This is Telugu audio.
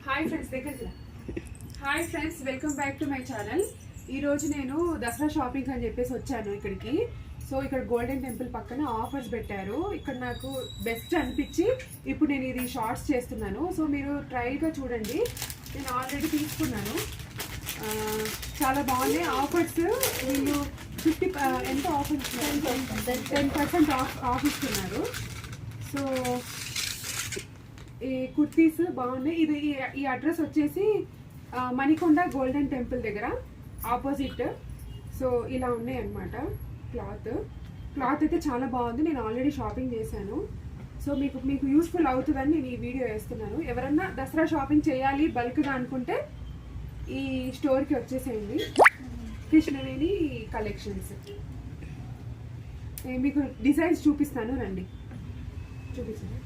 Hi friends welcome back to my channel. ఈరోజు నేను దసరా షాపింగ్ అని చెప్పేసి వచ్చాను ఇక్కడికి. సో ఇక్కడ గోల్డెన్ టెంపుల్ పక్కన ఆఫర్స్ పెట్టారు. ఇక్కడ నాకు బెస్ట్ అనిపించి ఇప్పుడు నేను ఇది షార్ట్స్ చేస్తున్నాను. సో మీరు ట్రయల్గా చూడండి. నేను ఆల్రెడీ తీసుకున్నాను, చాలా బాగున్నాయి ఆఫర్స్. వీళ్ళు 50 ఎంత ఆఫ్ ఇస్తున్నారు, 10% ఆఫ్ ఇస్తున్నారు. సో ఈ కుర్తీస్ బాగున్నాయి. ఇది ఈ అడ్రస్ వచ్చేసి మణికొండ గోల్డెన్ టెంపుల్ దగ్గర ఆపోజిట్. సో ఇలా ఉన్నాయి అన్నమాట. క్లాత్ అయితే చాలా బాగుంది. నేను ఆల్రెడీ షాపింగ్ చేశాను. సో మీకు యూస్ఫుల్ అవుతుందని నేను ఈ వీడియో వేస్తున్నాను. ఎవరన్నా దసరా షాపింగ్ చేయాలి బల్క్గా అనుకుంటే ఈ స్టోర్కి వచ్చేసేయండి. కృష్ణవేణి కలెక్షన్స్. మీకు డిజైన్స్ చూపిస్తాను, రండి చూపిస్తాను.